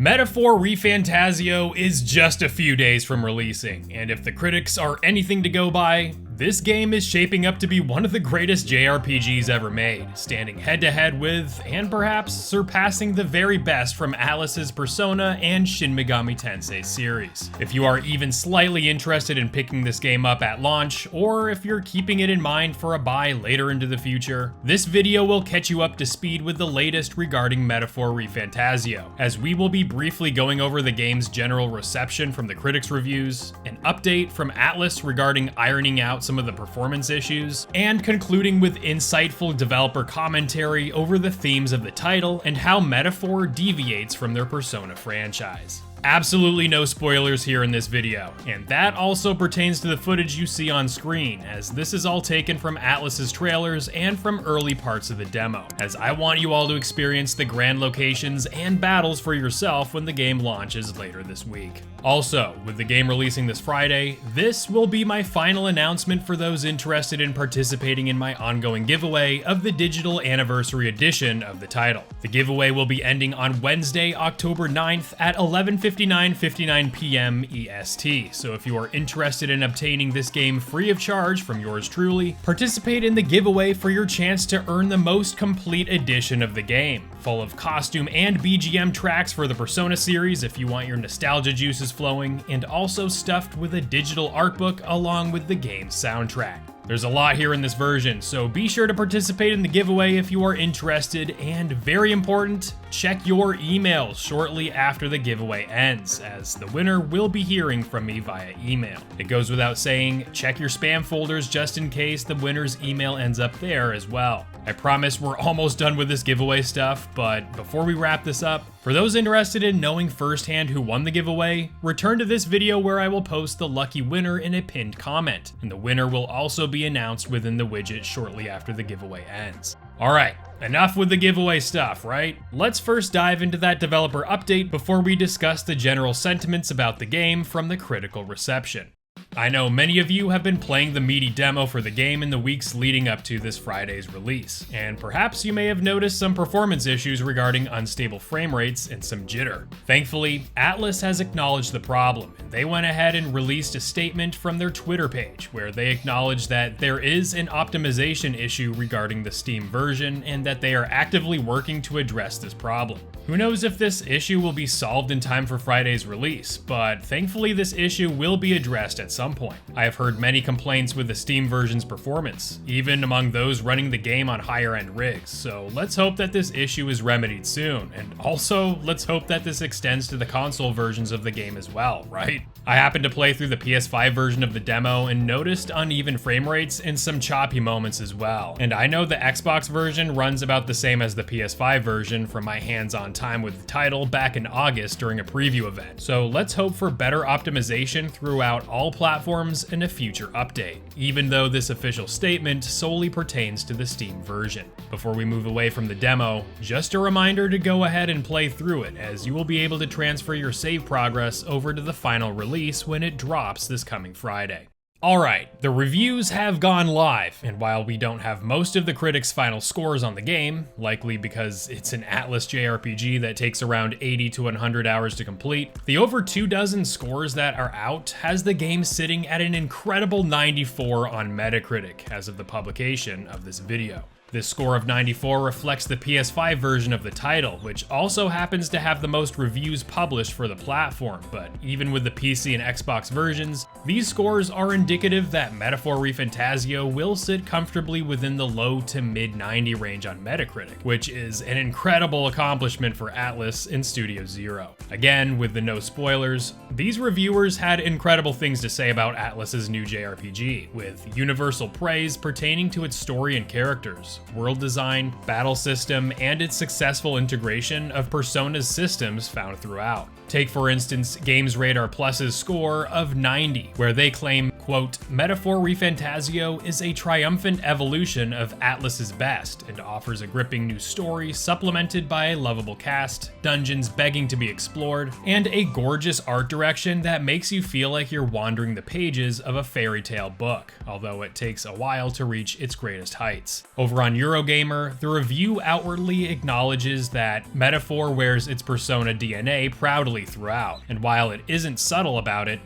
Metaphor ReFantazio is just a few days from releasing, and if the critics are anything to go by, this game is shaping up to be one of the greatest JRPGs ever made, standing head-to-head with, and perhaps surpassing the very best from Atlus's Persona and Shin Megami Tensei series. If you are even slightly interested in picking this game up at launch, or if you're keeping it in mind for a buy later into the future, this video will catch you up to speed with the latest regarding Metaphor ReFantazio, as we will be briefly going over the game's general reception from the critics' reviews, an update from Atlus regarding ironing out some of the performance issues, and concluding with insightful developer commentary over the themes of the title and how Metaphor deviates from their Persona franchise. Absolutely no spoilers here in this video, and that also pertains to the footage you see on screen, as this is all taken from Atlus's trailers and from early parts of the demo, as I want you all to experience the grand locations and battles for yourself when the game launches later this week. Also, with the game releasing this Friday, this will be my final announcement for those interested in participating in my ongoing giveaway of the digital anniversary edition of the title. The giveaway will be ending on Wednesday, October 9th at 11:59 p.m. EST, so if you are interested in obtaining this game free of charge from yours truly, participate in the giveaway for your chance to earn the most complete edition of the game, full of costume and BGM tracks for the Persona series if you want your nostalgia juices flowing, and also stuffed with a digital art book along with the game's soundtrack. There's a lot here in this version, so be sure to participate in the giveaway if you are interested, and very important, check your emails shortly after the giveaway ends, as the winner will be hearing from me via email. It goes without saying, check your spam folders just in case the winner's email ends up there as well. I promise we're almost done with this giveaway stuff, but before we wrap this up, for those interested in knowing firsthand who won the giveaway, return to this video where I will post the lucky winner in a pinned comment, and the winner will also be announced within the widget shortly after the giveaway ends. Alright, enough with the giveaway stuff, right? Let's first dive into that developer update before we discuss the general sentiments about the game from the critical reception. I know many of you have been playing the meaty demo for the game in the weeks leading up to this Friday's release, and perhaps you may have noticed some performance issues regarding unstable frame rates and some jitter. Thankfully, Atlus has acknowledged the problem, and they went ahead and released a statement from their Twitter page where they acknowledge that there is an optimization issue regarding the Steam version and that they are actively working to address this problem. Who knows if this issue will be solved in time for Friday's release, but thankfully this issue will be addressed at some point. I have heard many complaints with the Steam version's performance, even among those running the game on higher end rigs, so let's hope that this issue is remedied soon, and also let's hope that this extends to the console versions of the game as well, right? I happened to play through the PS5 version of the demo and noticed uneven frame rates and some choppy moments as well, and I know the Xbox version runs about the same as the PS5 version from my hands-on time with the title back in August during a preview event, so let's hope for better optimization throughout all platforms in a future update, even though this official statement solely pertains to the Steam version. Before we move away from the demo, just a reminder to go ahead and play through it, as you will be able to transfer your save progress over to the final release when it drops this coming Friday. Alright, the reviews have gone live, and while we don't have most of the critics' final scores on the game, likely because it's an Atlus JRPG that takes around 80 to 100 hours to complete, the over 24 scores that are out has the game sitting at an incredible 94 on Metacritic as of the publication of this video. This score of 94 reflects the PS5 version of the title, which also happens to have the most reviews published for the platform, but even with the PC and Xbox versions, these scores are indicative that Metaphor ReFantazio will sit comfortably within the low to mid 90 range on Metacritic, which is an incredible accomplishment for Atlus and Studio Zero. Again, with the no spoilers, these reviewers had incredible things to say about Atlus's new JRPG, with universal praise pertaining to its story and characters, world design, battle system, and its successful integration of Persona's systems found throughout. Take for instance GamesRadar Plus's score of 90, where they claim, quote, Metaphor ReFantazio is a triumphant evolution of Atlus's best and offers a gripping new story supplemented by a lovable cast, dungeons begging to be explored, and a gorgeous art direction that makes you feel like you're wandering the pages of a fairy tale book, although it takes a while to reach its greatest heights. Over on Eurogamer, the review outwardly acknowledges that Metaphor wears its Persona DNA proudly throughout, and while it isn't subtle about it,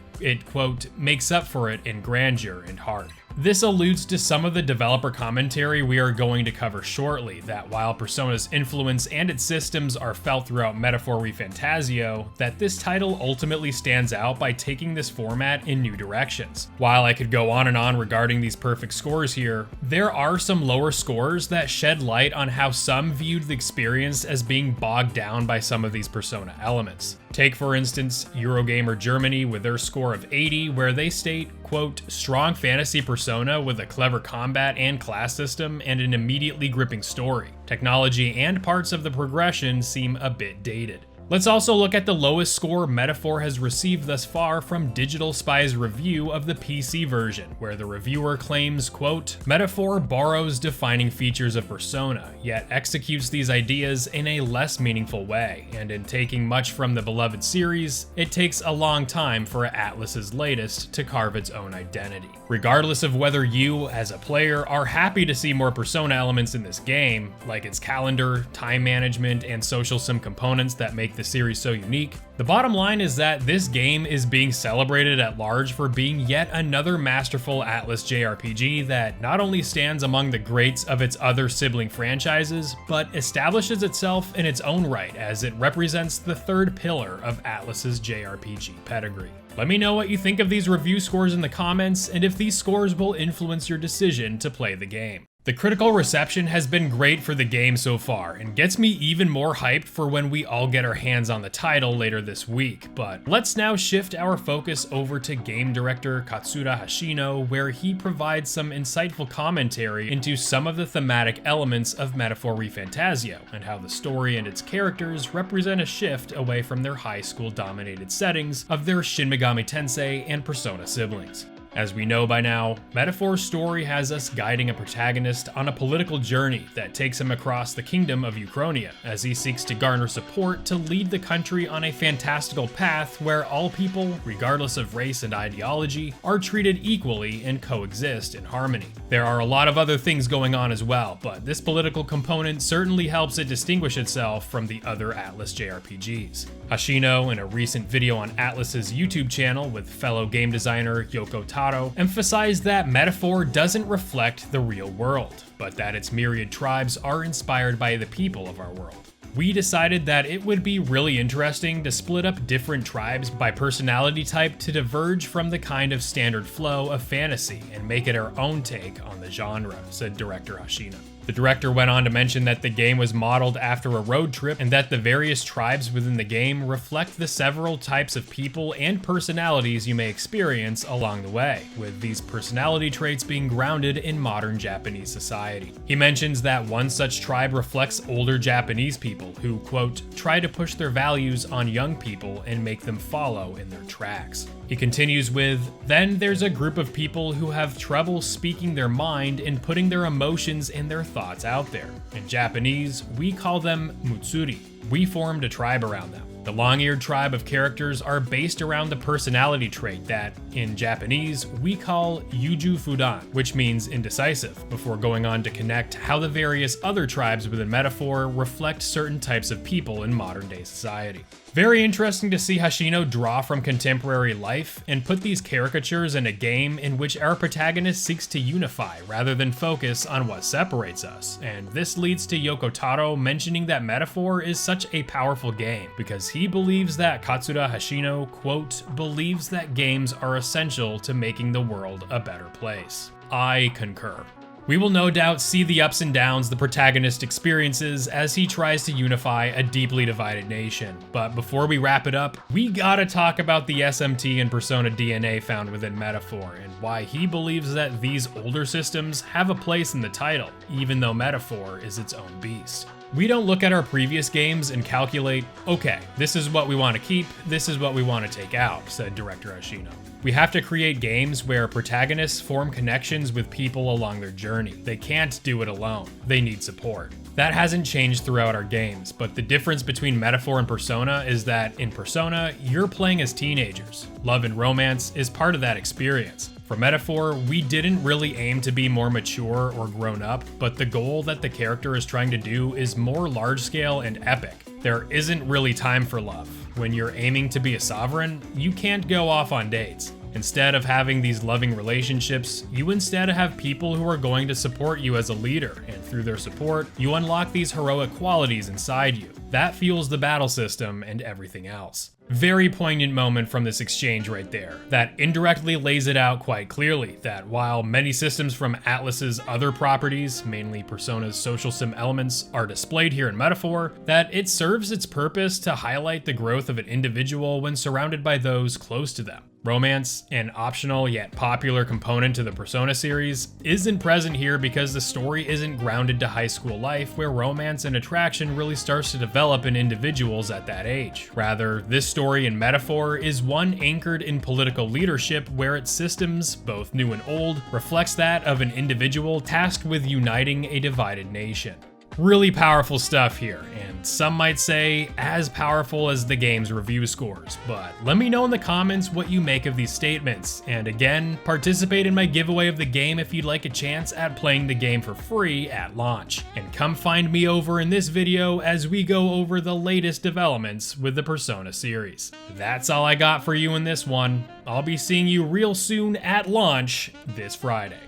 quote, makes up for it in grandeur and heart. This alludes to some of the developer commentary we are going to cover shortly, that while Persona's influence and its systems are felt throughout Metaphor ReFantazio, that this title ultimately stands out by taking this format in new directions. While I could go on and on regarding these perfect scores here, there are some lower scores that shed light on how some viewed the experience as being bogged down by some of these Persona elements. Take for instance Eurogamer Germany with their score of 80, where they state, quote, strong fantasy Persona with a clever combat and class system and an immediately gripping story. Technology and parts of the progression seem a bit dated. Let's also look at the lowest score Metaphor has received thus far from Digital Spy's review of the PC version, where the reviewer claims, quote, Metaphor borrows defining features of Persona, yet executes these ideas in a less meaningful way, and in taking much from the beloved series, it takes a long time for Atlus's latest to carve its own identity. Regardless of whether you, as a player, are happy to see more Persona elements in this game, like its calendar, time management, and social sim components that make the series so unique, the bottom line is that this game is being celebrated at large for being yet another masterful Atlus JRPG that not only stands among the greats of its other sibling franchises, but establishes itself in its own right as it represents the third pillar of Atlus's JRPG pedigree. Let me know what you think of these review scores in the comments, and if these scores will influence your decision to play the game. The critical reception has been great for the game so far, and gets me even more hyped for when we all get our hands on the title later this week, but let's now shift our focus over to game director Katsura Hashino, where he provides some insightful commentary into some of the thematic elements of Metaphor ReFantazio, and how the story and its characters represent a shift away from their high school dominated settings of their Shin Megami Tensei and Persona siblings. As we know by now, Metaphor's story has us guiding a protagonist on a political journey that takes him across the kingdom of Uchronia, as he seeks to garner support to lead the country on a fantastical path where all people, regardless of race and ideology, are treated equally and coexist in harmony. There are a lot of other things going on as well, but this political component certainly helps it distinguish itself from the other Atlus JRPGs. Hashino, in a recent video on Atlus's YouTube channel with fellow game designer Yoko Taro, emphasized that Metaphor doesn't reflect the real world, but that its myriad tribes are inspired by the people of our world. We decided that it would be really interesting to split up different tribes by personality type to diverge from the kind of standard flow of fantasy and make it our own take on the genre, said director Hashino. The director went on to mention that the game was modeled after a road trip and that the various tribes within the game reflect the several types of people and personalities you may experience along the way, with these personality traits being grounded in modern Japanese society. He mentions that one such tribe reflects older Japanese people who, quote, try to push their values on young people and make them follow in their tracks. He continues with, then there's a group of people who have trouble speaking their mind and putting their emotions and their thoughts out there. In Japanese, we call them Mutsuri. We formed a tribe around them. The long-eared tribe of characters are based around the personality trait that, in Japanese, we call Yuju Fudan, which means indecisive, before going on to connect how the various other tribes within Metaphor reflect certain types of people in modern-day society. Very interesting to see Hashino draw from contemporary life and put these caricatures in a game in which our protagonist seeks to unify rather than focus on what separates us. And this leads to Yoko Taro mentioning that Metaphor is such a powerful game because he believes that Katsura Hashino, quote, believes that games are essential to making the world a better place. I concur. We will no doubt see the ups and downs the protagonist experiences as he tries to unify a deeply divided nation. But before we wrap it up, we gotta talk about the SMT and Persona DNA found within Metaphor and why he believes that these older systems have a place in the title, even though Metaphor is its own beast. We don't look at our previous games and calculate, okay, this is what we want to keep, this is what we want to take out, said director Hashino. We have to create games where protagonists form connections with people along their journey. They can't do it alone. They need support. That hasn't changed throughout our games, but the difference between Metaphor and Persona is that in Persona, you're playing as teenagers. Love and romance is part of that experience. For Metaphor, we didn't really aim to be more mature or grown up, but the goal that the character is trying to do is more large scale and epic. There isn't really time for love. When you're aiming to be a sovereign, you can't go off on dates. Instead of having these loving relationships, you instead have people who are going to support you as a leader, and through their support, you unlock these heroic qualities inside you. That fuels the battle system and everything else. Very poignant moment from this exchange right there, that indirectly lays it out quite clearly that while many systems from Atlus's other properties, mainly Persona's social sim elements, are displayed here in Metaphor, that it serves its purpose to highlight the growth of an individual when surrounded by those close to them. Romance, an optional yet popular component to the Persona series, isn't present here because the story isn't grounded to high school life where romance and attraction really starts to develop in individuals at that age. Rather, this story in Metaphor is one anchored in political leadership where its systems, both new and old, reflects that of an individual tasked with uniting a divided nation. Really powerful stuff here, and some might say as powerful as the game's review scores, but let me know in the comments what you make of these statements, and again, participate in my giveaway of the game if you'd like a chance at playing the game for free at launch, and come find me over in this video as we go over the latest developments with the Persona series. That's all I got for you in this one. I'll be seeing you real soon at launch this Friday.